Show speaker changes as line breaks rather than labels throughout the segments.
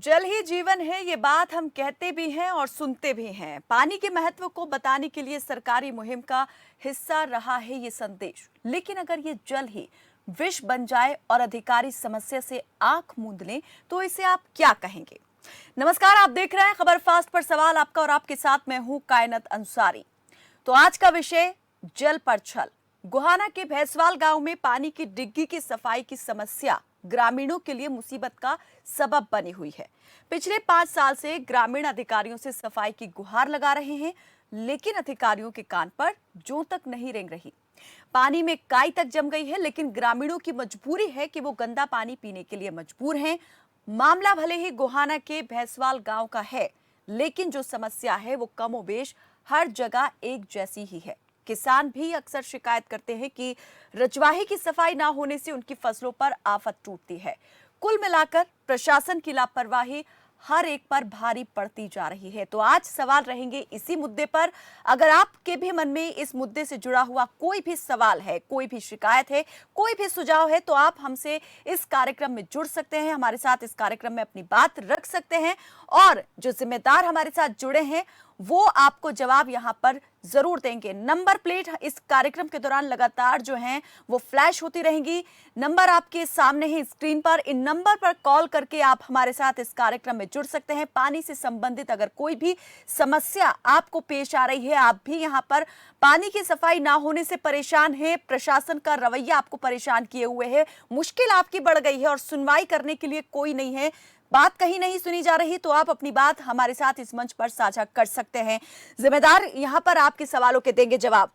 जल ही जीवन है, ये बात हम कहते भी हैं और सुनते भी हैं। पानी के महत्व को बताने के लिए सरकारी मुहिम का हिस्सा रहा है ये संदेश। लेकिन अगर ये जल ही विष बन जाए और अधिकारी समस्या से आंख मूंद लें तो इसे आप क्या कहेंगे? नमस्कार, आप देख रहे हैं खबर फास्ट पर सवाल आपका और आपके साथ मैं हूं कायनात अंसारी। तो आज का विषय जल पर छल। गोहाना के भैंसवाल गांव में पानी की डिग्गी की सफाई की समस्या ग्रामीणों के लिए मुसीबत का सबब बनी हुई है। पिछले 5 साल से ग्रामीण अधिकारियों से सफाई की गुहार लगा रहे हैं, लेकिन अधिकारियों के कान पर जूं तक नहीं रेंग रही। पानी में काई तक जम गई है, लेकिन ग्रामीणों की मजबूरी है कि वो गंदा पानी पीने के लिए मजबूर हैं। मामला भले ही गोहाना के भैंसवाल गांव का है, लेकिन जो समस्या है वो कमोबेश हर जगह एक जैसी ही है। किसान भी अक्सर शिकायत करते हैं कि रजवाही की सफाई ना होने से उनकी फसलों पर आफत टूटती है। कुल मिलाकर प्रशासन की लापरवाही हर एक पर भारी पड़ती जा रही है। तो आज सवाल रहेंगे इसी मुद्दे पर। अगर आपके भी मन में इस मुद्दे से जुड़ा हुआ कोई भी सवाल है, कोई भी शिकायत है, कोई भी सुझाव है, तो आप हमसे इस कार्यक्रम में जुड़ सकते हैं, हमारे साथ इस कार्यक्रम में अपनी बात रख सकते हैं। और जो जिम्मेदार हमारे साथ जुड़े हैं वो आपको जवाब यहां पर जरूर देंगे। नंबर प्लेट इस कार्यक्रम के दौरान लगातार जो हैं वो फ्लैश होती रहेंगी। नंबर आपके सामने ही स्क्रीन पर, इन नंबर पर कॉल करके आप हमारे साथ इस कार्यक्रम में जुड़ सकते हैं। पानी से संबंधित अगर कोई भी समस्या आपको पेश आ रही है, आप भी यहां पर पानी की सफाई ना होने से परेशान हैं, प्रशासन का रवैया आपको परेशान किए हुए है, मुश्किल आपकी बढ़ गई है और सुनवाई करने के लिए कोई नहीं है, बात कहीं नहीं सुनी जा रही, तो आप अपनी बात हमारे साथ इस मंच पर साझा कर सकते हैं। जिम्मेदार यहां पर आपके सवालों के देंगे जवाब।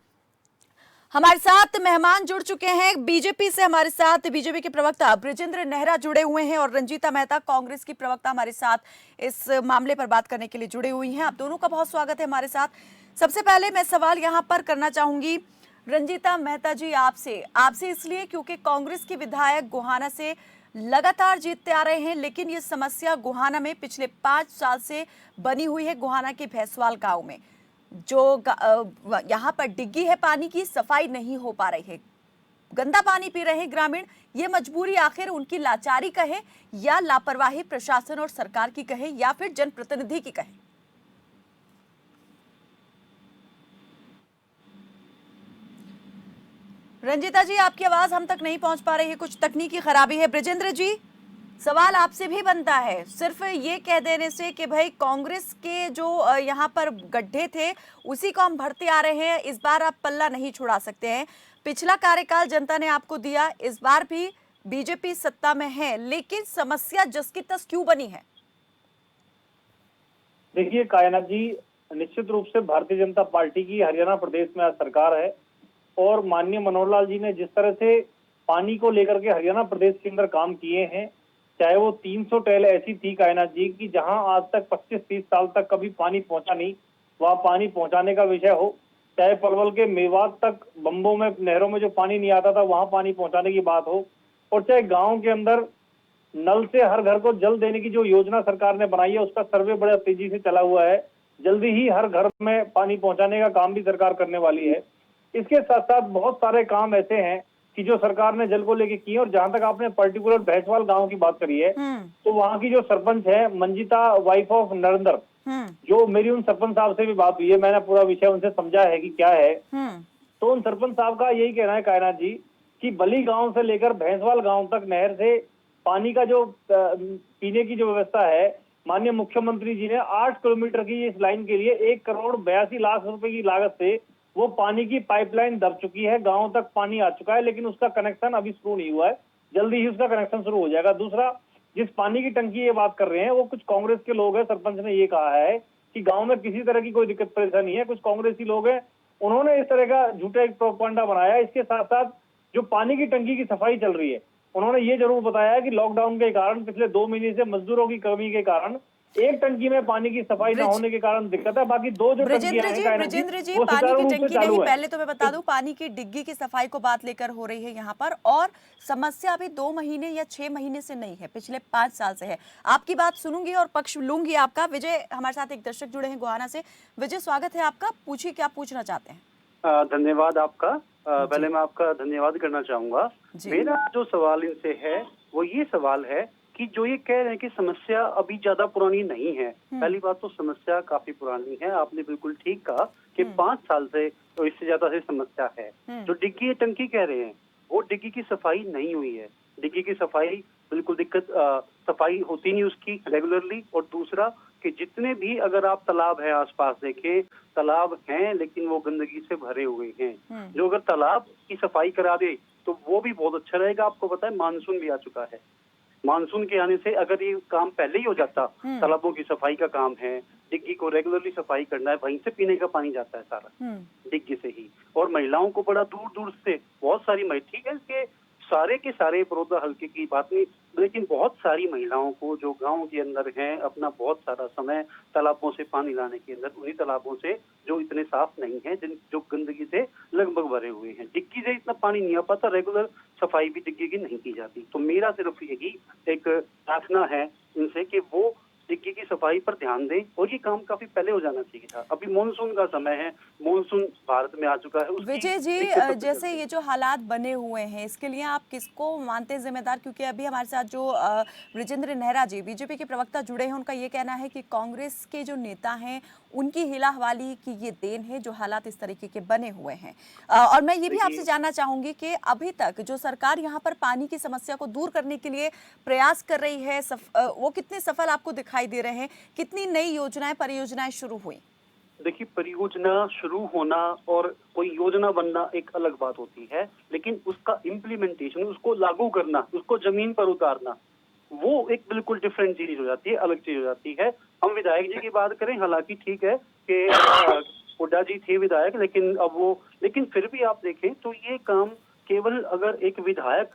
हमारे साथ मेहमान जुड़ चुके हैं। बीजेपी से हमारे साथ बीजेपी के प्रवक्ता बृजेंद्र नेहरा जुड़े हुए हैं और रंजीता मेहता कांग्रेस की प्रवक्ता हमारे साथ इस मामले पर बात करने के लिए जुड़े हुई हैं। आप दोनों का बहुत स्वागत है हमारे साथ। सबसे पहले मैं सवाल यहां पर करना चाहूंगी रंजीता मेहता जी आपसे इसलिए क्योंकि कांग्रेस के विधायक गोहाना से लगातार जीतते आ रहे हैं, लेकिन ये समस्या गोहाना में पिछले 5 साल से बनी हुई है। गोहाना के भैंसवाल गांव में जो यहाँ पर डिग्गी है, पानी की सफाई नहीं हो पा रही है, गंदा पानी पी रहे हैं ग्रामीण। ये मजबूरी आखिर उनकी लाचारी कहे या लापरवाही प्रशासन और सरकार की कहे या फिर जनप्रतिनिधि की कहे? रंजीता जी, आपकी आवाज हम तक नहीं पहुंच पा रही है, कुछ तकनीकी खराबी है। बृजेंद्र जी, सवाल आपसे भी बनता है। सिर्फ ये कह देने से कि भाई कांग्रेस के जो यहाँ पर गड्ढे थे उसी को हम भरते आ रहे हैं, इस बार आप पल्ला नहीं छुड़ा सकते हैं। पिछला कार्यकाल जनता ने आपको दिया, इस बार भी बीजेपी सत्ता में है, लेकिन समस्या जस की तस क्यों बनी है?
देखिए कायनात जी, निश्चित रूप से भारतीय जनता पार्टी की हरियाणा प्रदेश में आज सरकार है और माननीय मनोहर लाल जी ने जिस तरह से पानी को लेकर के हरियाणा प्रदेश के अंदर काम किए हैं, चाहे वो 300 टेल ऐसी थी कायनात जी की जहां आज तक 25-30 साल तक कभी पानी पहुंचा नहीं, वहां पानी पहुंचाने का विषय हो, चाहे पलवल के मेवात तक बम्बों में नहरों में जो पानी नहीं आता था वहां पानी पहुंचाने की बात हो, और चाहे गाँव के अंदर नल से हर घर को जल देने की जो योजना सरकार ने बनाई है उसका सर्वे बड़ा तेजी से चला हुआ है। जल्दी ही हर घर में पानी पहुंचाने का काम भी सरकार करने वाली है। इसके साथ साथ बहुत सारे काम ऐसे हैं कि जो सरकार ने जल को लेके किए। और जहां तक आपने पर्टिकुलर भैंसवाल गांव की बात करी है, तो वहां की जो सरपंच है मंजिता, वाइफ ऑफ नरेंद्र, जो मेरी उन सरपंच साहब से भी बात हुई है, मैंने पूरा विषय उनसे समझा है कि क्या है। तो उन सरपंच साहब का यही कहना है कायनात जी कि बली गांव से लेकर भैंसवाल गांव तक नहर से पानी का जो पीने की जो व्यवस्था है, माननीय मुख्यमंत्री जी ने 8 किलोमीटर की इस लाइन के लिए 1,82,00,000 रुपए की लागत से वो पानी की पाइपलाइन दब चुकी है, गांव तक पानी आ चुका है, लेकिन उसका कनेक्शन अभी शुरू नहीं हुआ है। जल्दी ही उसका कनेक्शन शुरू हो जाएगा। दूसरा, जिस पानी की टंकी ये बात कर रहे हैं वो कुछ कांग्रेस के लोग हैं, सरपंच ने ये कहा है कि गांव में किसी तरह की कोई दिक्कत परेशानी है, कुछ कांग्रेसी लोग हैं, उन्होंने इस तरह का झूठा एक प्रोपेगेंडा बनाया। इसके साथ साथ जो पानी की टंकी की सफाई चल रही है, उन्होंने ये जरूर बताया कि लॉकडाउन के कारण पिछले 2 महीने से मजदूरों की कमी के कारण एक टंकी में पानी की सफाई न होने के कारण दिक्कत है। बाकी दो जो
बृजेंद्र जी, पानी की टंकी नहीं, पहले तो मैं बता दूं पानी की डिग्गी की सफाई को बात लेकर हो रही है यहाँ पर, और समस्या अभी 2 महीने या 6 महीने से नहीं है, पिछले 5 साल से है। आपकी बात सुनूंगी और पक्ष लूंगी आपका। विजय हमारे साथ एक दर्शक जुड़े हैं गोहाना से। विजय, स्वागत है आपका, पूछिए क्या पूछना चाहते हैं।
धन्यवाद आपका। पहले मैं आपका धन्यवाद करना चाहूंगा। मेरा जो सवाल इनसे है वो ये सवाल है कि जो ये कह रहे हैं कि समस्या अभी ज्यादा पुरानी नहीं है। पहली बात तो समस्या काफी पुरानी है। आपने बिल्कुल ठीक कहा कि 5 साल से तो इससे ज्यादा से समस्या है। जो डिग्गी टंकी कह रहे हैं वो डिग्गी की सफाई नहीं हुई है। डिग्गी की सफाई बिल्कुल सफाई होती नहीं उसकी रेगुलरली। और दूसरा कि जितने भी अगर आप तालाब है आसपास देखें, तालाब हैं लेकिन वो गंदगी से भरे हुए हैं। जो अगर तालाब की सफाई करा दे तो वो भी बहुत अच्छा रहेगा। आपको पता है मानसून भी आ चुका है। मानसून के आने से अगर ये काम पहले ही हो जाता, तालाबों की सफाई का काम है, डिग्गी को रेगुलरली सफाई करना है, वहीं से पीने का पानी जाता है सारा डिग्गी से ही। और महिलाओं को बड़ा दूर दूर से बहुत सारी ठीक है इसके सारे के सारे बड़ौदा हल्के की बात नहीं, लेकिन बहुत सारी महिलाओं को जो गांव के अंदर हैं अपना बहुत सारा समय तालाबों से पानी लाने के अंदर, उन्हीं तालाबों से जो इतने साफ नहीं है, जिन जो गंदगी से लगभग भरे हुए हैं। डिग्गी से इतना पानी नहीं आ पाता, रेगुलर सफाई भी डिग्गी की नहीं की जाती। तो मेरा सिर्फ यही एक प्रार्थना है इनसे कि वो डिग्गी की सफाई पर ध्यान दें। और ये काम काफी पहले हो जाना चाहिए था। अभी मानसून का समय है, मानसून भारत में आ चुका है।
विजय जी, जैसे ये जो हालात बने हुए हैं इसके लिए आप किसको मानते हैं जिम्मेदार? क्योंकि अभी हमारे साथ जो बृजेंद्र नेहरा जी बीजेपी के प्रवक्ता जुड़े हैं, उनका ये कहना है कि कांग्रेस के जो नेता हैं उनकी हिला हवाली की ये देन है जो हालात इस तरीके के बने हुए हैं। और मैं ये भी आपसे जानना चाहूंगी कि अभी तक जो सरकार यहाँ पर पानी की समस्या को दूर करने के लिए प्रयास कर रही है, वो कितने सफल आपको दिखाई दे रहे हैं? कितनी नई योजनाएं परियोजनाएं शुरू हुई?
देखिए, परियोजना शुरू होना और कोई योजना बनना एक अलग बात होती है, लेकिन उसका इम्प्लीमेंटेशन, उसको लागू करना, उसको जमीन पर उतारना, वो एक बिल्कुल डिफरेंट चीज हो जाती है, अलग चीज हो जाती है। हम विधायक जी की बात करें, हालांकि ठीक है कि हुड्डा जी थे विधायक, लेकिन फिर भी आप देखें तो ये काम केवल अगर एक विधायक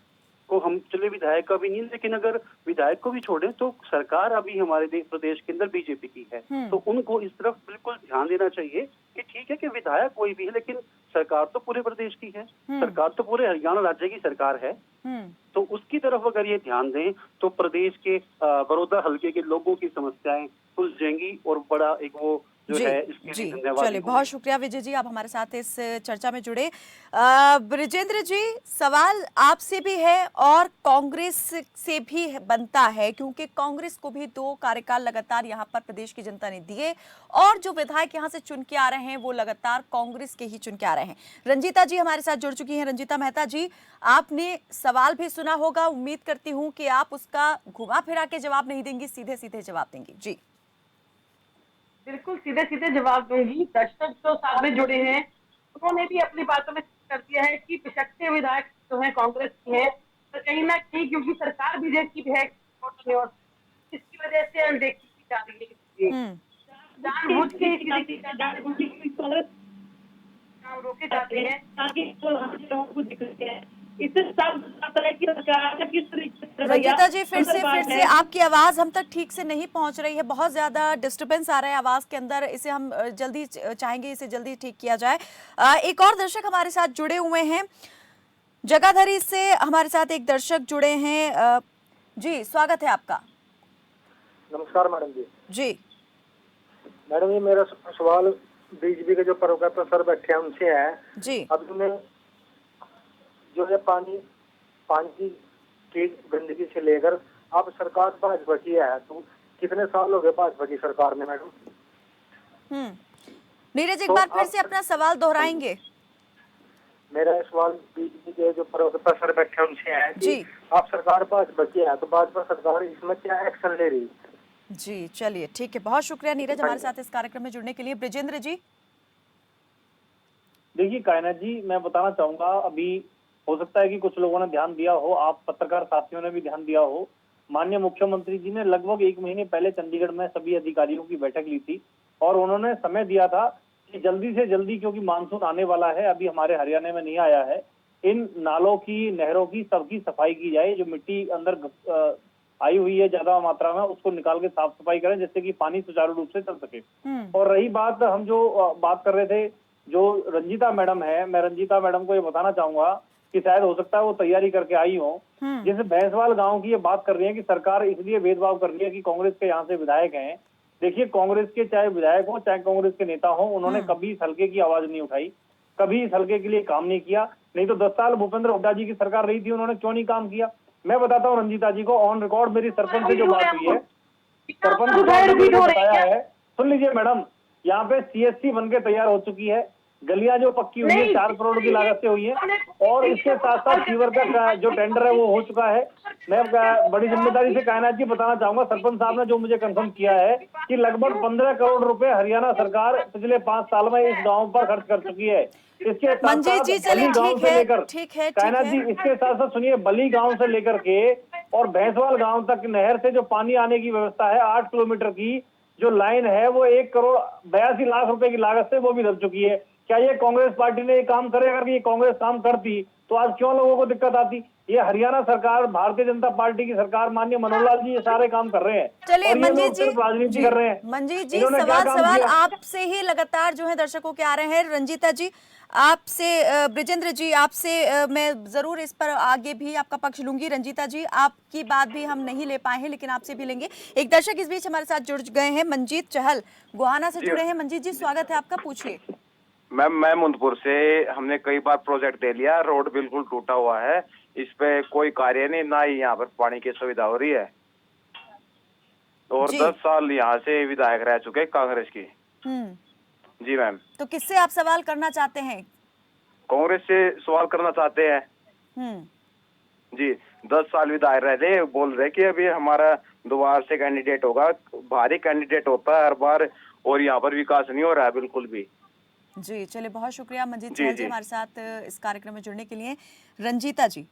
को, हम चले विधायक का भी नहीं, लेकिन अगर विधायक को भी छोड़ें तो सरकार अभी हमारे प्रदेश के अंदर बीजेपी की है। तो उनको इस तरफ बिल्कुल ध्यान देना चाहिए कि ठीक है कि विधायक कोई भी है, लेकिन सरकार तो पूरे प्रदेश की है, सरकार तो पूरे हरियाणा राज्य की सरकार है। तो उसकी तरफ अगर ये ध्यान दें तो प्रदेश के बड़ौदा हल्के के लोगों की समस्याएं सुलझ जाएंगी और बड़ा एक वो जो
जी,
है इसके
जी,
लिए धन्यवाद।
चलिए, बहुत शुक्रिया विजय जी, आप हमारे साथ इस चर्चा में जुड़े। बृजेंद्र जी, सवाल आपसे भी है और कांग्रेस से भी बनता है, क्योंकि कांग्रेस को भी 2 कार्यकाल लगातार यहाँ पर प्रदेश की जनता ने दिए और जो विधायक यहाँ से चुन के आ रहे हैं वो लगातार कांग्रेस के ही चुन के आ रहे हैं। रंजीता जी हमारे साथ जुड़ चुकी हैं। रंजीता मेहता जी, आपने सवाल भी सुना होगा, उम्मीद करती हूँ कि आप उसका घुमा फिरा के जवाब नहीं देंगी, सीधे सीधे जवाब देंगी। जी
बिल्कुल सीधे सीधे जवाब दूंगी। दर्शक जो साथ में जुड़े हैं उन्होंने भी अपनी बातों में कर दिया है कि पिछड़ते विधायक जो है कांग्रेस की है, तो कहीं ना कहीं क्योंकि सरकार बीजेपी की है और इसकी वजह से अनदेखी की जा रही है। जानबूझ के कांग्रेस रोके जाते हैं ताकि लोगों को दिक्कत है। इससे साफ है कि सरकार किस तरीके से
रंजीता जी, फिर से आपकी आवाज हम तक ठीक से नहीं पहुंच रही है, बहुत ज्यादा डिस्टरबेंस आ रहा है आवाज के अंदर। इसे हम जल्दी चाहेंगे इसे जल्दी ठीक किया जाए। एक और दर्शक हमारे साथ जुड़े हुए हैं, जगाधरी से हमारे साथ एक दर्शक जुड़े हैं। जी, स्वागत है आपका।
नमस्कार मैडम जी।
जी
मैडम, ये मेरा सवाल बीजेपी के जो प्रोफेसर सर बैठे हैं उनसे है।
जी,
अभी में जो है पानी की गंदगी से लेकर अब सरकार भाजपा की है, तो कितने साल हो गए भाजपा की सरकार में मैडम?
नीरज, एक बार फिर से अपना सवाल दोहराएंगे?
मेरा सवाल बीजेपी के जो प्रोफेसर बैठे हैं उनसे है कि
जी,
आप सरकार भाजपा की है, तो भाजपा सरकार इसमें क्या एक्शन ले रही?
जी, चलिए ठीक है, बहुत शुक्रिया नीरज हमारे साथ इस कार्यक्रम में जुड़ने के लिए। बृजेंद्र जी,
देखिए कायनात जी, मैं बताना चाहूंगा, अभी हो सकता है कि कुछ लोगों ने ध्यान दिया हो, आप पत्रकार साथियों ने भी ध्यान दिया हो, माननीय मुख्यमंत्री जी ने लगभग 1 महीने पहले चंडीगढ़ में सभी अधिकारियों की बैठक ली थी और उन्होंने समय दिया था कि जल्दी से जल्दी, क्योंकि मानसून आने वाला है, अभी हमारे हरियाणा में नहीं आया है, इन नालों की, नहरों की सबकी सफाई की जाए। जो मिट्टी अंदर आई हुई है ज्यादा मात्रा में, उसको निकाल के साफ सफाई करें जिससे कि पानी सुचारू रूप से चल सके। और रही बात, हम जो बात कर रहे थे, जो रंजीता मैडम है, मैं रंजीता मैडम को ये बताना चाहूंगा कि शायद हो सकता है वो तैयारी करके आई हो। जैसे भैंसवाल गांव की ये बात कर रही है कि सरकार इसलिए भेदभाव कर रही है कि कांग्रेस के यहाँ से विधायक हैं। देखिए, कांग्रेस के चाहे विधायक हो चाहे कांग्रेस के नेता हो, उन्होंने कभी इस हल्के की आवाज नहीं उठाई, कभी इस हल्के के लिए काम नहीं किया। नहीं तो 10 साल भूपेंद्र हुड्डा जी की सरकार रही थी, उन्होंने क्यों नहीं काम किया? मैं बताता हूँ रंजीता जी को, ऑन रिकॉर्ड मेरी सरपंच से जो बात हुई है, सरपंच
उठाए
साहब ने
रिपीट
मुझे
हो रही
बताया
है।
है, सुन लीजिए मैडम, यहाँ पे CSC बन के तैयार हो चुकी है, गलियां जो पक्की हुई है
नहीं,
4 करोड़ की लागत से हुई है, और इसके साथ साथ सीवर का जो टेंडर है वो हो चुका है। मैं बड़ी जिम्मेदारी से कायनात जी बताना चाहूंगा, सरपंच साहब ने जो मुझे कंफर्म किया है कि लगभग 15 करोड़ रुपए हरियाणा सरकार पिछले 5 साल में इस गांव पर खर्च कर चुकी है। इसके साथ
मंजीत
साथ
जी चलिए
बली गांव
ठीक
से
है,
लेकर,
ठीक है, ठीक
कायनात
है।
जी इसके साथ साथ सुनिए, बली गांव से लेकर के और भैंसवाल गांव तक नहर से जो पानी आने की व्यवस्था है 8 किलोमीटर की जो लाइन है वो 1 करोड़ 82 लाख रुपए की लागत से वो भी दब चुकी है। क्या ये कांग्रेस पार्टी ने ये काम करे? अगर ये कांग्रेस काम करती तो आज क्यों लोगों को दिक्कत आती? ये हरियाणा सरकार, भारतीय जनता पार्टी की सरकार, माननीय मनोहर लाल जी ये सारे काम कर रहे हैं,
चलिए
और ये
मंजीत
लोग
जी,
सिर्फ राजनीति
जी
कर रहे हैं।
मंजीत जी,
इन्होंने क्या काम
सवाल
किया?
आपसे ही लगातार जो है दर्शकों के आ रहे हैं। रंजीता जी आपसे, ब्रिजेंद्र जी आपसे, मैं जरूर इस पर आगे भी आपका पक्ष लूंगी। रंजीता जी आपकी बात भी हम नहीं ले पाए हैं, लेकिन आपसे भी लेंगे। एक दर्शक इस बीच हमारे साथ जुड़ गए हैं, मंजीत चहल गोहाना से जुड़े हैं। मंजीत जी स्वागत है आपका, पूछिए।
मैम मैं मुंदपुर से, हमने कई बार प्रोजेक्ट दे लिया, रोड बिल्कुल टूटा हुआ है, इस पे कोई कार्य नहीं, ना ही यहाँ पर पानी की सुविधा हो रही है, और 10 साल यहाँ से विधायक रह चुके कांग्रेस की। जी मैम।
तो किससे आप सवाल करना चाहते हैं?
कांग्रेस से सवाल करना चाहते हैं। जी, 10 साल विधायक रह रहे, बोल रहे कि अभी हमारा दोबारा से कैंडिडेट होगा, भारी कैंडिडेट होता है हर बार, और यहाँ पर विकास नहीं हो रहा है बिल्कुल भी।
जी चलिए, बहुत शुक्रिया मंजीत चहल जी हमारे साथ इस कार्यक्रम में जुड़ने के लिए। रंजीता जी,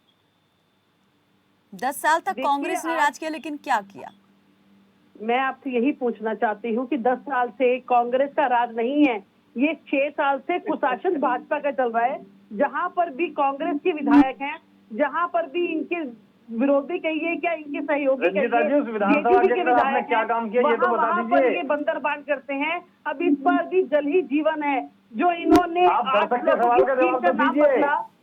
10 साल तक कांग्रेस ने राज किया, लेकिन क्या किया?
मैं आपसे यही पूछना चाहती हूँ कि 10 साल से कांग्रेस का राज नहीं है, ये 6 साल से कुशासन भाजपा का चल रहा है। जहां पर भी कांग्रेस के विधायक हैं, जहां पर भी इनके विरोधी कहिए क्या इनके सहयोगी
रंजीता जी, उस
कहिए,
विधानसभा
जेडीपी
के
के
अंदर आपने
विधायक
क्या
हैं,
काम किया ये तो बता
वहां पर
दीजिए।
ये बंदरबांट करते हैं। अब इस बार भी जल ही जीवन है जो इन्होंने
आप दर्शक के सवाल का जवाब तो दीजिए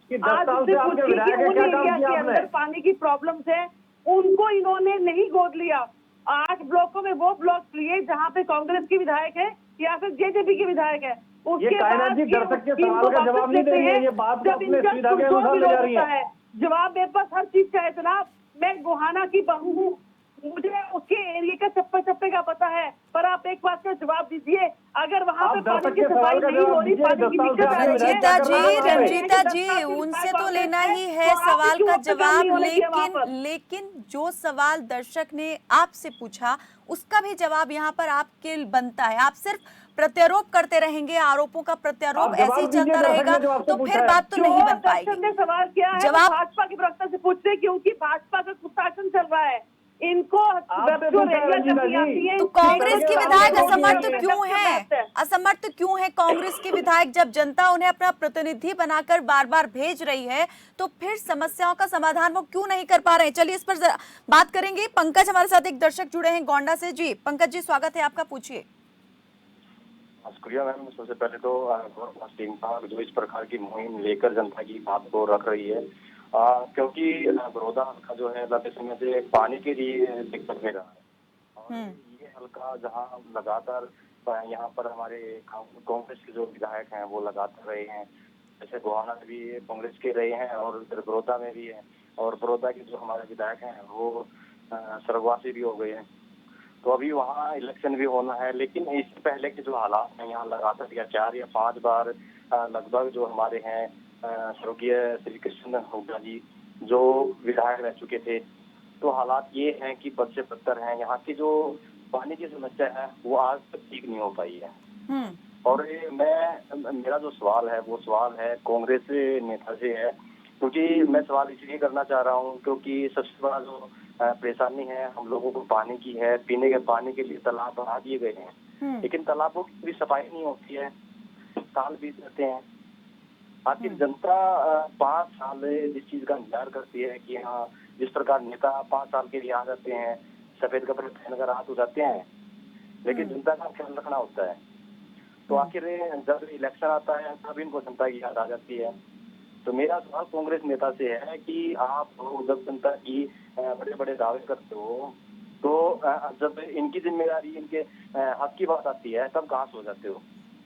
कि 10 साल से आपके विधायक ने क्या काम किया आपने?
पानी की प्रॉब्लम्स है उनको इन्होंने नहीं गोद लिया। 8 ब्लॉकों में वो ब्लॉक लिए जहां पे कांग्रेस के विधायक है या फिर जेजेपी के विधायक है।
ये कायनात जी दर्शक के सवाल का जवाब नहीं दे रही है, ये बात को अपने सुविधा के अनुसार ले जा रही है।
जवाब मेरे पास हर चीज का है जनाब। मैं गोहाना की बहू हूँ, मुझे उसके एरिया का चप्पे चप्पे का पता है, पर आप एक बात का जवाब दीजिए, अगर वहाँ पे पानी की सफाई नहीं हो रही, पानी की दिक्कत आ रही है।
रंजीता जी उनसे तो लेना ही है सवाल का जवाब, लेकिन जो सवाल दर्शक ने आपसे पूछा उसका भी जवाब यहाँ पर आपके बनता है। आप सिर्फ प्रत्यारोप करते रहेंगे, आरोपों का प्रत्यारोप ऐसे ही चलता रहेगा तो फिर बात तो नहीं बन पाएगी।
सवाल क्या है,
जवाब
भाजपा के प्रवक्ता से पूछ रहे क्योंकि भाजपा का कुशासन चल रहा है। इनको
तो कांग्रेस के विधायक असमर्थ क्यों है? असमर्थ क्यों है कांग्रेस के विधायक? जब जनता उन्हें अपना प्रतिनिधि बनाकर बार बार भेज रही है तो फिर समस्याओं का समाधान वो क्यों नहीं कर पा रहे हैं? चलिए इस पर बात करेंगे। पंकज हमारे साथ एक दर्शक जुड़े हैं गोंडा से। जी पंकज जी स्वागत है आपका, पूछिए।
शुक्रिया मैम। सबसे पहले तो गवर्नमेंट टीम का जो इस प्रकार की मुहिम लेकर जनता की बात को रख रही है, क्योंकि बड़ौदा हल्का जो है लंबे समय से पानी के लिए दिक्कत में रहा है, और ये हल्का जहां लगातार यहाँ पर हमारे कांग्रेस के जो विधायक हैं वो लगातार रहे हैं, जैसे गोहाना में भी कांग्रेस के रहे हैं और इधर बड़ौदा में भी है, और बड़ौदा के जो हमारे विधायक हैं वो स्वर्गवासी भी हो गए हैं। तो अभी वहाँ इलेक्शन भी होना है, लेकिन इससे पहले के जो हालात हैं यहाँ लगातार या 4 या 5 बार लगभग जो हमारे हैं स्वर्गीय श्री कृष्ण हुड्डा जी जो विधायक रह चुके थे, तो हालात ये हैं कि बद से बदतर हैं। यहाँ की जो पानी की समस्या है वो आज तक ठीक नहीं हो पाई है। और मेरा जो सवाल है वो सवाल है कांग्रेस नेता से है, क्योंकि मैं सवाल इसलिए करना चाह रहा हूँ क्योंकि सबसे बड़ा जो परेशानी है हम लोगों को पानी की है। पीने के पानी के लिए तालाब बना दिए गए हैं, लेकिन तालाबों की भी सफाई नहीं होती है, साल बीत जाते हैं। आखिर जनता 5 साल जिस चीज का इंतजार करती है कि हाँ जिस प्रकार नेता 5 साल के लिए आ जाते हैं, सफेद कपड़े पहनकर हाथ उठाते हैं, लेकिन जनता का ख्याल रखना होता है। तो आखिर जब इलेक्शन आता है तब इनको जनता की याद आ जाती है। तो मेरा सवाल कांग्रेस नेता से है कि आप जब जनता की बड़े बड़े दावे करते हो तो जब इनकी जिम्मेदारी, इनके हक की बात आती है तब कहाँ सो जाते हो?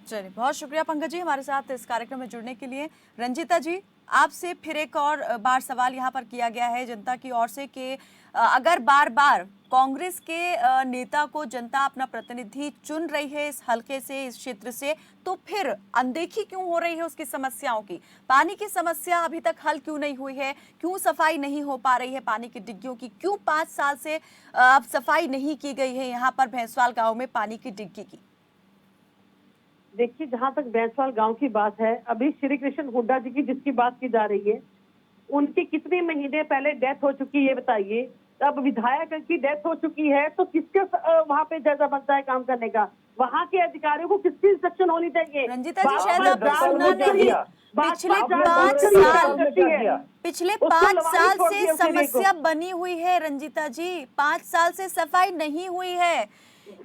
चलिए, बहुत शुक्रिया पंकज जी हमारे साथ इस कार्यक्रम में जुड़ने के लिए। रंजीता जी, आपसे फिर एक और बार सवाल यहाँ पर किया गया है जनता की ओर से कि अगर बार बार कांग्रेस के नेता को जनता अपना प्रतिनिधि चुन रही है इस हलके से, इस क्षेत्र से, तो फिर अनदेखी क्यों हो रही है उसकी समस्याओं की? पानी की समस्या अभी तक हल क्यों नहीं हुई है? क्यों सफाई नहीं हो पा रही है पानी की डिग्गियों की? क्यों 5 साल से अब सफाई नहीं की गई है यहाँ पर भैंसवाल गाँव में पानी की डिग्गी की?
देखिए, जहाँ तक भैंसवाल गांव की बात है, अभी श्री कृष्ण हुड्डा जी की जिसकी बात की जा रही है, उनकी कितने महीने पहले डेथ हो चुकी है ये बताइए। अब विधायक की डेथ हो चुकी है तो किसके वहाँ पे जैसा बनता है काम करने का? वहाँ के अधिकारियों को किसकी इंस्ट्रक्शन होनी चाहिए?
रंजीता जी, शायद आपने सुना नहीं। पिछले 5 साल से समस्या बनी हुई है रंजीता जी, 5 साल से सफाई नहीं हुई है।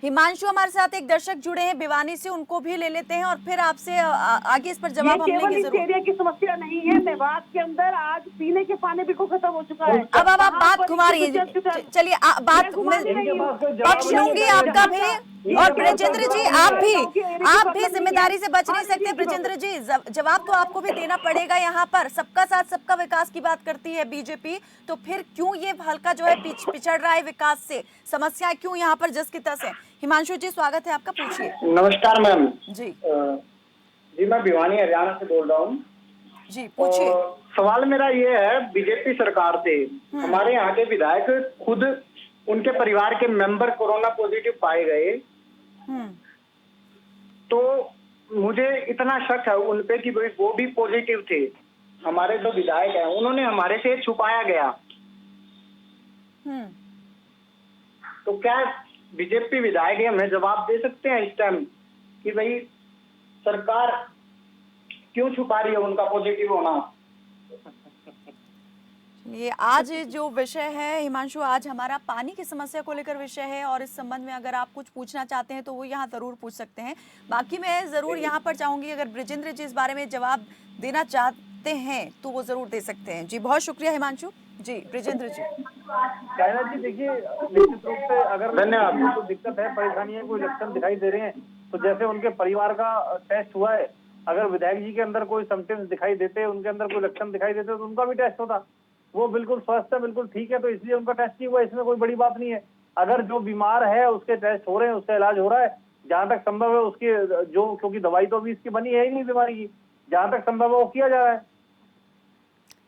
हिमांशु हमारे साथ एक दर्शक जुड़े हैं भिवानी से, उनको भी ले लेते हैं और फिर आपसे आगे इस पर जवाब हम लेंगे
जरूर। एरिया की समस्या नहीं है, मेवात के अंदर आज पीने के पानी भी को खत्म हो चुका है।
अब आप बात घुमा रही है, चलिए बात पक्ष लूंगी आपका भी। और ब्रजेंद्र जी, आप भी जिम्मेदारी से बच नहीं सकते। ब्रजेंद्र जी, जवाब तो आपको भी देना पड़ेगा। यहाँ पर सबका साथ सबका विकास की बात करती है बीजेपी, तो फिर क्यों ये हल्का जो है पिछड़ रहा है विकास से? समस्याएं क्यों यहाँ पर जस की तस है? हिमांशु जी, स्वागत है आपका, पूछिए।
नमस्कार मैम
जी।
जी मैं भिवानी हरियाणा से बोल रहा हूँ
जी, पूछिए।
सवाल मेरा ये है बीजेपी सरकार से, हमारे यहाँ के विधायक खुद उनके परिवार के मेंबर कोरोना पॉजिटिव पाए गए, तो मुझे इतना शक है उन पे कि वो भी पॉजिटिव थे। हमारे जो विधायक हैं उन्होंने हमारे से छुपाया गया, तो क्या बीजेपी विधायक हमें जवाब दे सकते हैं इस टाइम कि भाई सरकार क्यों छुपा रही है उनका पॉजिटिव होना?
ये आज जो विषय है हिमांशु, आज हमारा पानी की समस्या को लेकर विषय है और इस संबंध में अगर आप कुछ पूछना चाहते हैं तो वो यहाँ जरूर पूछ सकते हैं। बाकी मैं जरूर यहाँ पर चाहूंगी अगर ब्रजेंद्र जी इस बारे में जवाब देना चाहते हैं तो वो जरूर दे सकते हैं। जी, बहुत शुक्रिया हिमांशु जी। ब्रजेंद्र जी।
कायना जी, देखिए निश्चित रूप से अगर धन्यवाद कोई दिक्कत है, परेशानी है, कोई लक्षण दिखाई दे रहे हैं, तो जैसे उनके परिवार का टेस्ट हुआ है, अगर विधायक जी के अंदर कोई सिम्टम्स दिखाई देते, उनके अंदर कोई लक्षण दिखाई देते तो उनका भी टेस्ट होता। वो बिल्कुल स्वस्थ है, बिल्कुल ठीक है, तो इसलिए उनका टेस्ट नहीं हुआ, इसमें कोई बड़ी बात नहीं है। अगर जो बीमार है उसके टेस्ट हो रहे हैं, उसका इलाज हो रहा है, जहां तक संभव है उसकी जो, क्योंकि दवाई तो अभी इसकी बनी है ही नहीं बीमारी की, जहां तक संभव है वो किया जा रहा है।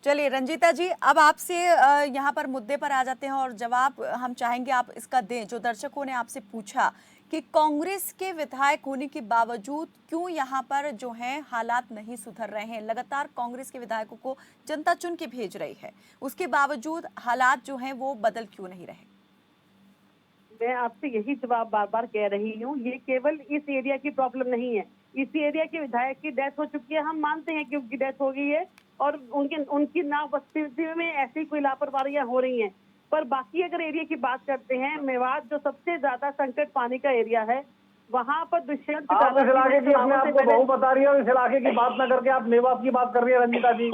चलिए रंजीता जी, अब आपसे यहाँ पर मुद्दे पर आ जाते हैं और जवाब हम चाहेंगे आप इसका दें। जो दर्शकों ने आपसे पूछा कि कांग्रेस के विधायक होने के बावजूद क्यों यहाँ पर जो है हालात नहीं सुधर रहे हैं? लगातार कांग्रेस के विधायकों को जनता चुन के भेज रही है, उसके बावजूद हालात जो हैं वो बदल क्यों नहीं रहे?
मैं आपसे यही जवाब बार बार कह रही हूँ, ये केवल इस एरिया की प्रॉब्लम नहीं है। इस एरिया के विधायक की डेथ हो चुकी है, हम मानते हैं कि उनकी डेथ हो गई है और उनकी ना उपस्थिति में ऐसी कोई लापरवाहियां हो रही हैं, पर बाकी अगर एरिया की बात करते हैं, मेवात जो सबसे ज्यादा संकट पानी का एरिया है, वहाँ पर दुष्यंत
आप इस इलाके की अपने आप को बहू बता रही है और इस इलाके की बात न करके आप मेवात की बात कर रही है। रंजीता जी,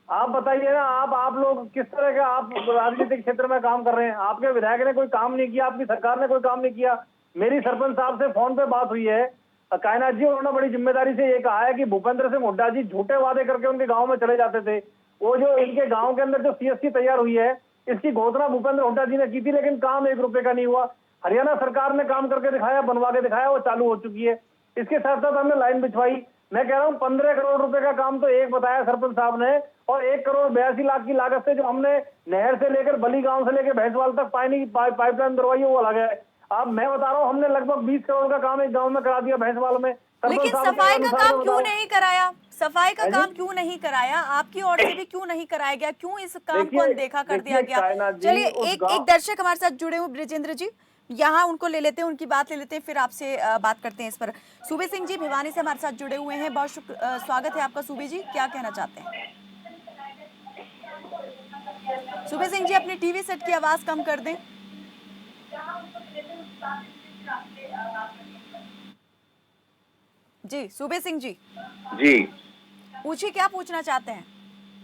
आप बताइए ना, आप लोग किस तरह के आप राजनीतिक क्षेत्र में काम कर रहे हैं? आपके विधायक ने कोई काम नहीं किया, आपकी सरकार ने कोई काम नहीं किया। मेरी सरपंच साहब से फोन पे बात हुई है कायनात जी, उन्होंने बड़ी जिम्मेदारी से ये कहा है कि भूपेंद्र सिंह हुड्डा जी झूठे वादे करके उनके गांव में चले जाते थे। वो जो इनके गांव के अंदर जो सीएससी तैयार हुई है, इसकी घोषणा भूपेंद्र हुड्डा जी ने की थी, लेकिन काम 1 रुपए का नहीं हुआ। हरियाणा सरकार ने काम करके दिखाया, बनवा के दिखाया, वो चालू हो चुकी है। इसके साथ साथ हमने लाइन बिछवाई। मैं कह रहा हूँ 15 करोड़ रुपए का काम तो एक बताया सरपंच साहब ने, और 1 करोड़ 82 लाख की लागत से जो हमने नहर से लेकर बली गांव से लेकर भैंसवाल तक पानी की पाइपलाइन दरवाई, वो अलग है। अब मैं बता रहा हूँ, हमने लगभग 20 करोड़ का काम एक गांव में करा दिया भैंसवाल में।
लेकिन सफाई का काम क्यों नहीं कराया? सफाई का काम क्यों नहीं कराया? आपकी ओर से भी क्यों नहीं कराया गया? क्यों इस काम को अनदेखा कर दिया गया? चलिए एक दर्शक हमारे साथ जुड़े हुए ब्रजेंद्र जी, यहाँ उनको ले लेते हैं, उनकी बात ले लेते हैं, फिर आपसे बात करते हैं इस पर। सूबे सिंह जी भिवानी से हमारे साथ जुड़े हुए हैं, बहुत स्वागत है आपका। सूबे जी, क्या कहना चाहते हैं? सूबे सिंह जी, अपनी टीवी सेट की आवाज कम कर दें। जी सूबे सिंह जी।
जी
पूछिए, क्या पूछना चाहते हैं?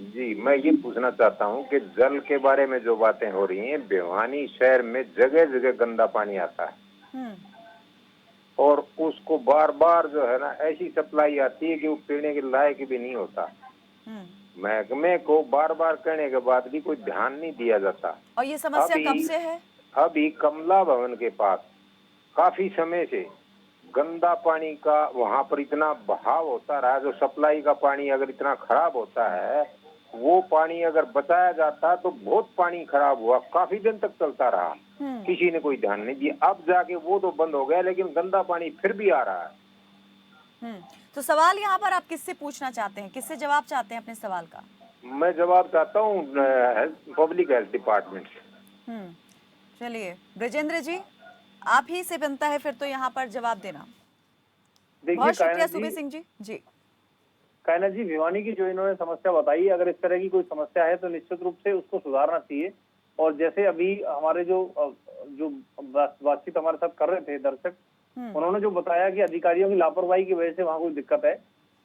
जी, मैं ये पूछना चाहता हूँ कि जल के बारे में जो बातें हो रही हैं, भिवानी शहर में जगह जगह गंदा पानी आता है। और उसको बार बार जो है ना ऐसी सप्लाई आती है कि वो पीने के लायक भी नहीं होता। महकमे को बार बार कहने के बाद भी कोई ध्यान नहीं दिया जाता।
और ये समस्या कब से है?
अभी कमला भवन के पास काफी समय से गंदा पानी का वहां पर इतना बहाव होता रहा, जो सप्लाई का पानी अगर इतना खराब होता है, वो पानी अगर बचाया जाता तो बहुत पानी खराब हुआ, काफी दिन तक चलता रहा, किसी ने कोई ध्यान नहीं दिया। अब जाके वो तो बंद हो गया, लेकिन गंदा पानी फिर भी आ रहा है।
तो सवाल यहाँ पर आप किससे पूछना चाहते हैं, किससे जवाब चाहते हैं अपने सवाल का?
मैं जवाब चाहता हूँ पब्लिक हेल्थ डिपार्टमेंट से।
चलिए ब्रजेंद्र जी, आप ही से बनता है फिर तो यहाँ पर जवाब देना। बहुत शुक्रिया सुबे सिंह जी। जी
कायनाथ जी, भिवानी की जो इन्होंने समस्या बताई, अगर इस तरह की कोई समस्या है तो निश्चित रूप से उसको सुधारना चाहिए। और जैसे अभी हमारे जो बातचीत हमारे साथ कर रहे थे दर्शक, उन्होंने जो बताया कि अधिकारियों की लापरवाही की वजह से वहाँ कोई दिक्कत है,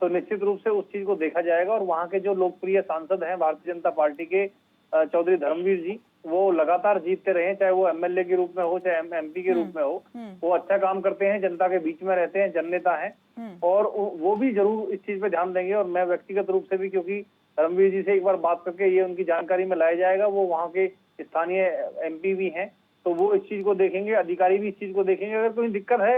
तो निश्चित रूप से उस चीज को देखा जाएगा। और वहाँ के जो लोकप्रिय सांसद हैं भारतीय जनता पार्टी के चौधरी धर्मवीर जी, वो लगातार जीतते रहे, चाहे वो एमएलए के रूप में हो चाहे एमपी के रूप में हो, वो अच्छा काम करते हैं, जनता के बीच में रहते हैं, जननेता हैं, और वो भी जरूर इस चीज पे ध्यान देंगे। और मैं व्यक्तिगत रूप से भी, क्योंकि धर्मवीर जी से एक बार बात करके ये उनकी जानकारी में लाया जाएगा, वो वहाँ के स्थानीय एमपी भी हैं, तो वो इस चीज को देखेंगे, अधिकारी भी इस चीज को देखेंगे। अगर कोई दिक्कत है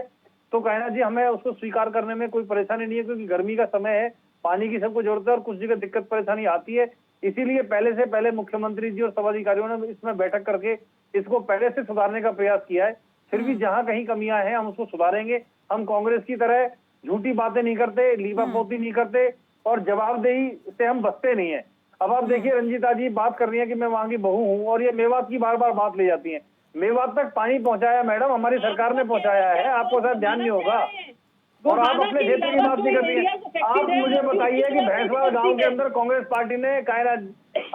तो कहना जी हमें उसको स्वीकार करने में कोई परेशानी नहीं है, क्योंकि गर्मी का समय है, पानी की सबको जरूरत है और कुछ जगह दिक्कत परेशानी आती है। इसीलिए पहले से पहले मुख्यमंत्री जी और सब अधिकारियों ने इसमें बैठक करके इसको पहले से सुधारने का प्रयास किया है। फिर भी जहां कहीं कमियां हैं हम उसको सुधारेंगे। हम कांग्रेस की तरह झूठी बातें नहीं करते, लीपापोती नहीं करते, और जवाबदेही से हम बचते नहीं है। अब आप देखिए, रंजीता जी बात कर रही है कि मैं वहां की बहू हूँ, और ये मेवात की बार बार बात ले जाती है। मेवात तक पानी पहुंचाया मैडम, हमारी सरकार ने पहुंचाया है, आपको शायद ध्यान नहीं होगा, और आप अपने क्षेत्र की बात नहीं करती हैं। आप मुझे बताइए कि भैंसवाल गांव के अंदर कांग्रेस पार्टी ने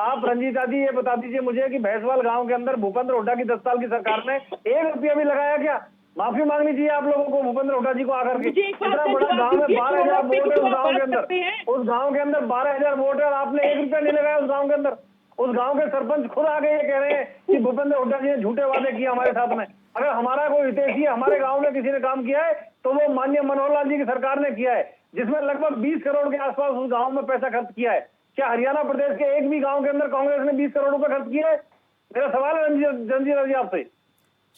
आप रंजीता जी ये बता दीजिए मुझे कि भैंसवाल गांव के अंदर भूपेंद्र हुड्डा की 10 साल की सरकार ने 1 रुपया भी लगाया क्या? माफी मांगनी चाहिए आप लोगों को भूपेंद्र हुड्डा जी को आकर के। इतना बड़ा गांव में 12,000 वोट है उस गाँव के अंदर, 12,000 वोट है, और आपने 1 रुपया नहीं लगाया उस गाँव के अंदर। उस गांव के सरपंच खुद आके ये कह रहे हैं कि भूपेंद्र हुड्डा जी ने झूठे वादे किए हमारे साथ में। अगर हमारा कोई हितैषी हमारे गांव में किसी ने काम किया है तो वो माननीय मनोहर लाल जी की सरकार ने किया है, जिसमें लगभग 20 करोड़ के आसपास उस गांव में पैसा खर्च किया है। क्या हरियाणा प्रदेश के एक भी गांव के अंदर कांग्रेस ने 20 करोड़ रुपए खर्च किया है? मेरा सवाल है रंजीता जी आपसे।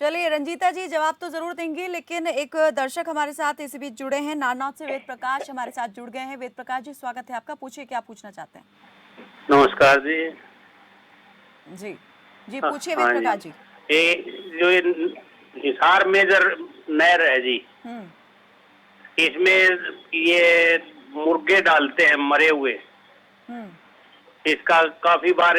चलिए रंजीता जी जवाब तो जरूर देंगे, लेकिन एक दर्शक हमारे साथ इस बीच जुड़े हैं, नारनौल से वेद प्रकाश हमारे साथ जुड़ गए हैं। वेद प्रकाश जी स्वागत है आपका, पूछिए क्या पूछना चाहते हैं।
नमस्कार जी।
जी जी पूछिए वेद प्रकाश जी।
जो हिसार मेजर नहर है जी, इसमें ये मुर्गे डालते हैं मरे हुए, इसका काफी बार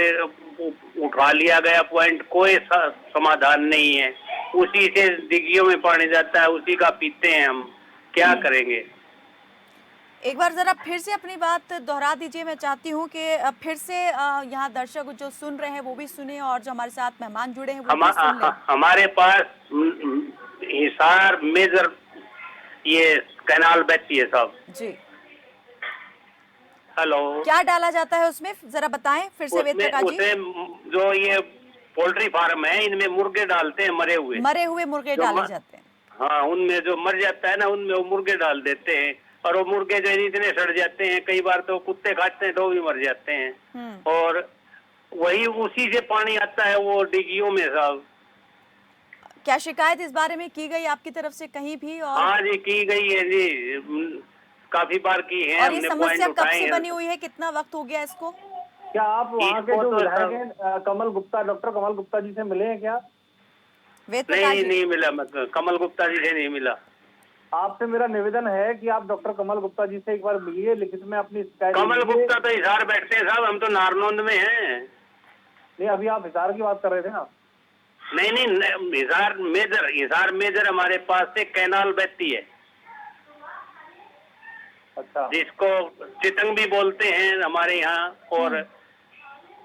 उठा लिया गया पॉइंट, कोई समाधान नहीं है। उसी से दिघियों में पानी जाता है, उसी का पीते हैं हम, क्या करेंगे?
एक बार जरा फिर से अपनी बात दोहरा दीजिए, मैं चाहती हूँ कि फिर से यहाँ दर्शक जो सुन रहे हैं वो भी सुने, और जो हमारे साथ मेहमान जुड़े हैं वो भी सुन लें।
हमारे पास हिसार मेजर ये कैनाल बहती है साहब
जी।
हेलो,
क्या डाला जाता है उसमें, जरा बताएं फिर से वेद प्रकाश जी।
जो ये पोल्ट्री फार्म है, इनमें मुर्गे डालते हैं मरे हुए
मुर्गे डाले जाते हैं।
हाँ, उनमें जो मर जाता है ना, उनमें वो मुर्गे डाल देते हैं, और वो मुर्गे जो इतने सड़ जाते हैं, कई बार तो कुत्ते खाते हैं तो भी मर जाते हैं, और वही उसी से पानी आता है वो डिग्गियों में साहब।
क्या शिकायत इस बारे में की गई आपकी तरफ से कहीं भी? और
हाँ जी की गई है जी, काफी बार की है।
और ये समस्या कब से बनी हुई है, कितना वक्त हो गया इसको?
क्या आप वहाँ के जो विधायक हैं कमल गुप्ता, डॉक्टर कमल गुप्ता जी से मिले हैं क्या?
नहीं मिला, मैं कमल गुप्ता जी से नहीं मिला।
आपसे मेरा निवेदन है कि आप डॉक्टर कमल गुप्ता जी से एक बार मिलिए, लिखित में अपनी शिकायत।
कमल गुप्ता तो हिसार बैठते हैं साहब, हम तो नारनौंद में हैं।
नहीं, अभी आप हिसार की बात कर रहे थे ना?
नहीं, हिसार मेजर हमारे पास से कैनाल बहती है।
अच्छा।
जिसको चितंग भी बोलते हैं हमारे यहाँ, और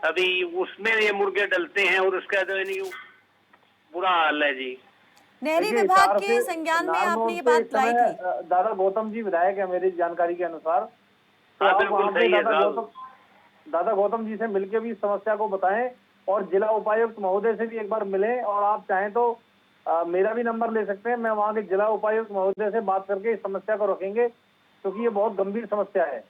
अभी उसमें ये मुर्गे डलते हैं, और उसका जो बुरा हाल है जी।
नहरी विभाग के संज्ञान में आपने ये बात लाई थी?
दादा गौतम जी विधायक है मेरी जानकारी के अनुसार, तो
हाँ,
आप वहाँ पे दादा गौतम जी से मिलके भी इस समस्या को बताएं, और जिला उपायुक्त महोदय से भी एक बार मिलें, और आप चाहें तो मेरा भी नंबर ले सकते हैं, मैं वहाँ के जिला उपायुक्त महोदय से बात करके इस समस्या को रखेंगे, क्योंकि ये बहुत गंभीर समस्या है।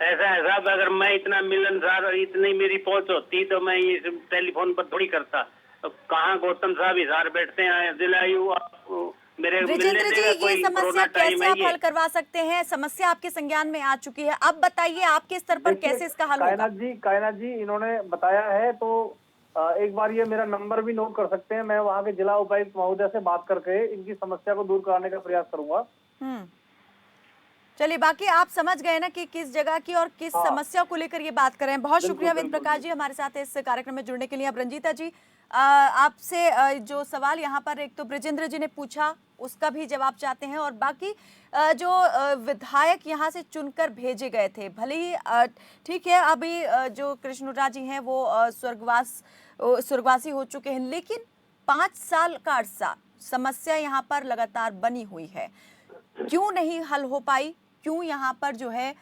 ऐसा है साहब, अगर मैं इतना मिलनसार और इतनी मेरी पहुंच होती तो मैं ये टेलीफोन पर थोड़ी करता। तो कहाँ गौतम साहब हिसार बैठते हैं, दिलायु मेरे
ब्रिजेंद्र जी, ये समस्या कैसे आप हल करवा सकते हैं? समस्या आपके संज्ञान में आ चुकी है, अब बताइए आपके स्तर पर कैसे इसका हल होगा?
कायनाथ जी इन्होंने बताया है, तो एक बार ये मेरा नंबर भी नोट कर सकते हैं, मैं वहाँ के जिला उपायुक्त महोदय से बात करके इनकी समस्या को दूर कराने का प्रयास करूंगा।
चलिए, बाकी आप समझ गए ना कि किस जगह की और किस समस्या को लेकर ये बात कर रहे हैं। बहुत शुक्रिया वेद प्रकाश जी हमारे साथ इस कार्यक्रम में जुड़ने के लिए। अब रंजीता जी, आपसे जो सवाल यहाँ पर एक तो ब्रिजेंद्र जी ने पूछा उसका भी जवाब चाहते हैं, और बाकी जो विधायक यहाँ से चुनकर भेजे गए थे, भले ही ठीक है अभी जो कृष्णुरा जी हैं वो स्वर्गवासी हो चुके हैं, लेकिन 5 साल का अरसा समस्या यहाँ पर लगातार बनी हुई है, क्यों नहीं हल हो पाई? क्यों यहाँ पर जो है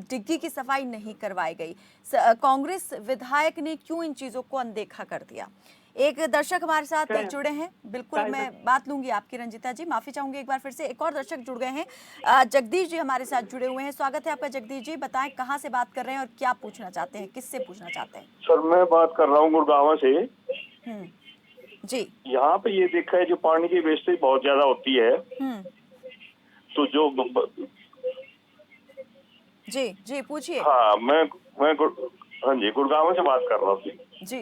डिग्गी की सफाई नहीं करवाई गई? कांग्रेस विधायक ने क्यों इन चीजों को अनदेखा कर दिया? एक दर्शक हमारे साथ जुड़े हैं, बिल्कुल मैं बात लूंगी आपकी रंजीता जी, माफी चाहूंगी एक बार फिर से। एक और दर्शक जुड़ गए हैं, जगदीश जी हमारे साथ जुड़े हुए हैं। स्वागत है आपका जगदीश जी, बताएं कहाँ से बात कर रहे हैं और क्या पूछना चाहते हैं, किससे पूछना चाहते हैं?
सर मैं बात कर रहा हूँ गुड़गांव से
जी।
यहाँ पे ये देखा है जो पानी की वेस्टेज बहुत ज्यादा होती है, तो जो
जी पूछिए।
हाँ मैं हाँ जी गुड़गांव से बात कर रहा हूँ
जी।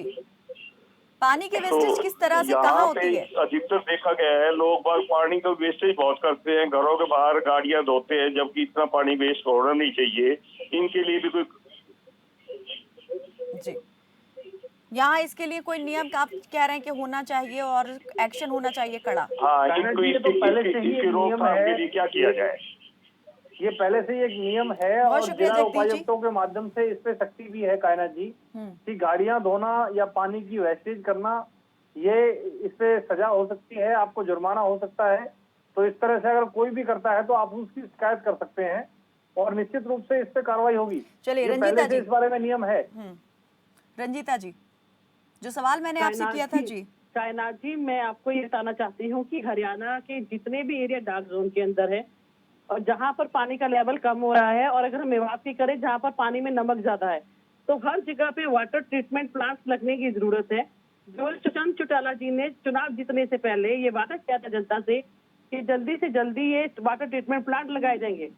पानी की वेस्टेज किस तरह से कहाँ
यहाँ
होती
पे
है?
अधिकतर देखा गया है लोग बाग पानी का वेस्टेज बहुत करते हैं, घरों के बाहर गाड़ियां धोते हैं, जबकि इतना पानी वेस्ट होना नहीं चाहिए। इनके लिए भी कोई
जी, यहाँ इसके लिए कोई नियम आप कह रहे हैं कि होना चाहिए और एक्शन होना चाहिए कड़ा?
हाँ, इसकी रोकथाम के लिए क्या किया जाए?
ये पहले से ही एक नियम है और जिला उपायुक्तों के माध्यम से इस पे सख्ती भी है कायनाथ जी, कि गाड़ियां धोना या पानी की वेस्टेज करना, ये इस पे सजा हो सकती है, आपको जुर्माना हो सकता है। तो इस तरह से अगर कोई भी करता है तो आप उसकी शिकायत कर सकते हैं और निश्चित रूप से इस पे कार्रवाई होगी।
चलिए रंजीता जी,
इस बारे में नियम है।
रंजीता जी, जो सवाल मैंने आपसे किया था जी।
कायनाथ जी, मैं आपको ये बताना चाहती हूँ कि हरियाणा के जितने भी एरिया डार्क जोन के अंदर है और जहाँ पर पानी का लेवल कम हो रहा है, और अगर हम मेवात की करें जहाँ पर पानी में नमक ज्यादा है, तो हर जगह पे वाटर ट्रीटमेंट प्लांट लगने की जरूरत है। जो चंद चौटाला जी ने चुनाव जीतने से पहले ये वादा किया था जनता से कि जल्दी से जल्दी ये वाटर ट्रीटमेंट प्लांट लगाए जाएंगे,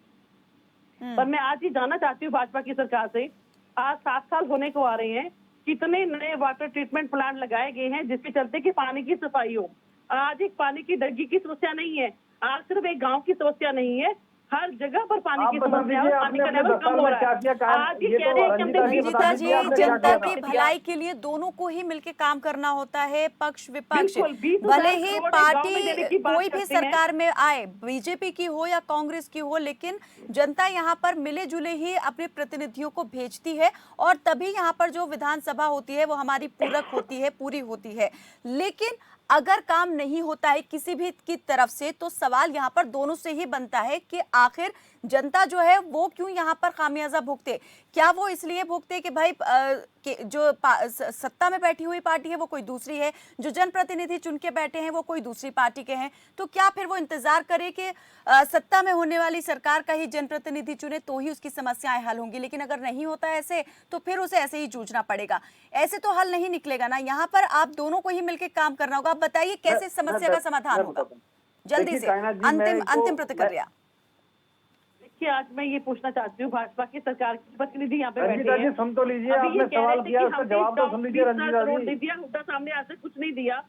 पर मैं आज ही जानना चाहती हूँ भाजपा की सरकार से, आज 7 साल होने को आ रहे हैं, कितने नए वाटर ट्रीटमेंट प्लांट लगाए गए हैं जिसके चलते कि पानी की सफाई हो? आज एक पानी की डग्गी की समस्या नहीं है, आज सिर्फ एक गांव की समस्या नहीं है, हर जगह पर पानी की समस्या है, पानी का लेवल कम हो रहा है। आज ये कह रहे हैं कि
रंजीता जी, जनता की भलाई के लिए दोनों को ही मिलकर काम करना होता है, पक्ष विपक्ष, भले ही पार्टी कोई भी सरकार में आए, बीजेपी की हो या कांग्रेस की हो, लेकिन जनता यहाँ पर मिले जुले ही अपने प्रतिनिधियों को भेजती है और तभी यहाँ पर जो विधानसभा होती है वो हमारी पूरक होती है, पूरी होती है। लेकिन अगर काम नहीं होता है किसी भी की तरफ से, तो सवाल यहाँ पर दोनों से ही बनता है कि आखिर जनता जो है वो क्यों यहाँ पर खामियाजा भुगते? क्या वो इसलिए भुगते कि भाई जो सत्ता में बैठी हुई पार्टी है वो कोई दूसरी है, जो जनप्रतिनिधि चुन के बैठे हैं वो कोई दूसरी पार्टी के हैं, तो क्या फिर वो इंतजार करे कि सत्ता में होने वाली सरकार का ही जनप्रतिनिधि चुने तो ही उसकी समस्याएं हल होंगी? लेकिन अगर नहीं होता ऐसे तो फिर उसे ऐसे ही जूझना पड़ेगा, ऐसे तो हल नहीं निकलेगा ना। यहाँ पर आप दोनों को ही मिलकर काम करना होगा। आप बताइए कैसे समस्या का समाधान होगा? जल्दी से अंतिम प्रतिक्रिया।
देखिए, आज मैं ये पूछना चाहती हूँ, भाजपा की सरकार के प्रतिनिधि यहाँ पे बैठे हैं,
सुन तो लीजिए, आपने सवाल किया उसका जवाब तो सुन लीजिए। रंजीता जी,
हुड्डा सामने आज से कुछ नहीं दिया,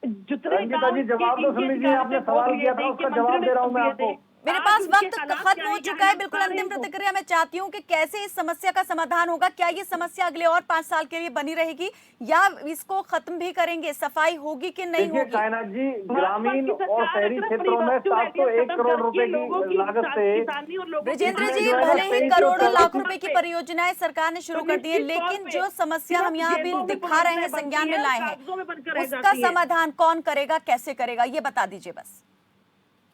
रंजीता जी जवाब तो सुन लीजिए, आपने सवाल किया था उसका जवाब दे रहा हूँ मैं आपको।
मेरे पास वक्त खत्म हो चुका है। बिल्कुल अंतिम प्रतिक्रिया मैं चाहती हूँ कि कैसे इस समस्या का समाधान होगा? क्या ये समस्या अगले और 5 साल के लिए बनी रहेगी या इसको खत्म भी करेंगे? सफाई होगी कि नहीं होगी?
कायनाथ जी, ग्रामीण और शहरी क्षेत्रों में 701 करोड़ रुपए की लागत से,
ब्रिजेंद्र जी, भले ही करोड़ों लाख रुपए की परियोजनाएं सरकार ने शुरू कर दी है, लेकिन जो समस्या हम यहाँ भी दिखा रहे हैं, संज्ञान में लाए हैं, उसका समाधान कौन करेगा, कैसे करेगा, ये बता दीजिए बस।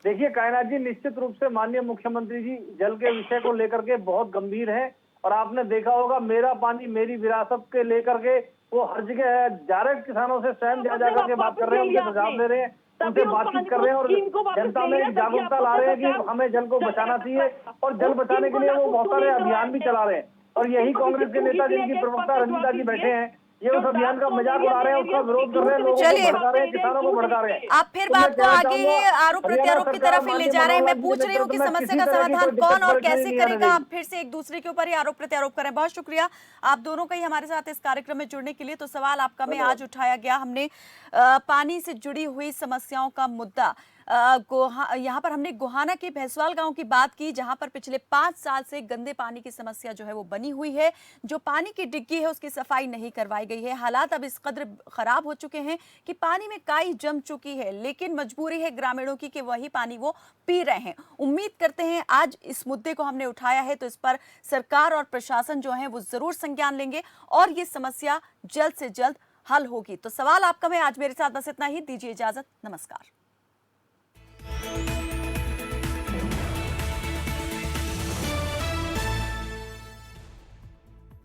देखिए कायनाथ जी, निश्चित रूप से माननीय मुख्यमंत्री जी जल के विषय को लेकर के बहुत गंभीर है, और आपने देखा होगा मेरा पानी मेरी विरासत के लेकर के वो हर जगह डायरेक्ट किसानों से स्वयं जा करके बात कर रहे हैं, उनके सुझाव दे रहे हैं, उनसे बातचीत कर रहे हैं और जनता में एक जागरूकता ला रहे हैं कि हमें जल को बचाना चाहिए। और जल बचाने के लिए वो बहुत सारे अभियान भी चला रहे हैं। और यही कांग्रेस के नेता जिनकी प्रवक्ता रंजीता जी बैठे हैं, ये उस अभियान का मजाक उड़ा रहे हैं, उसका विरोध कर रहे हैं, लोगों को भड़का रहे हैं, किसानों को भड़का रहे हैं।
आप फिर बात को आगे ही आरोप प्रत्यारोप की तरफ ही ले जा रहे हैं। मैं पूछ रही हूँ कि समस्या का समाधान कौन और कैसे करेगा। आप फिर से एक दूसरे के ऊपर ही आरोप प्रत्यारोप करें। बहुत शुक्रिया आप दोनों का ही हमारे साथ इस कार्यक्रम में जुड़ने के लिए। तो सवाल आपका में आज उठाया गया, हमने पानी से जुड़ी हुई समस्याओं का मुद्दा यहाँ पर हमने गोहाना के भैंसवाल गांव की बात की, जहां पर पिछले 5 साल से गंदे पानी की समस्या जो है वो बनी हुई है। जो पानी की डिग्गी है उसकी सफाई नहीं करवाई गई है। हालात अब इस कदर खराब हो चुके हैं कि पानी में काई जम चुकी है, लेकिन मजबूरी है ग्रामीणों की कि वही पानी वो पी रहे हैं। उम्मीद करते हैं आज इस मुद्दे को हमने उठाया है तो इस पर सरकार और प्रशासन जो है वो जरूर संज्ञान लेंगे और ये समस्या जल्द से जल्द हल होगी। तो सवाल आपका में आज मेरे साथ बस इतना ही। दीजिए इजाजत, नमस्कार।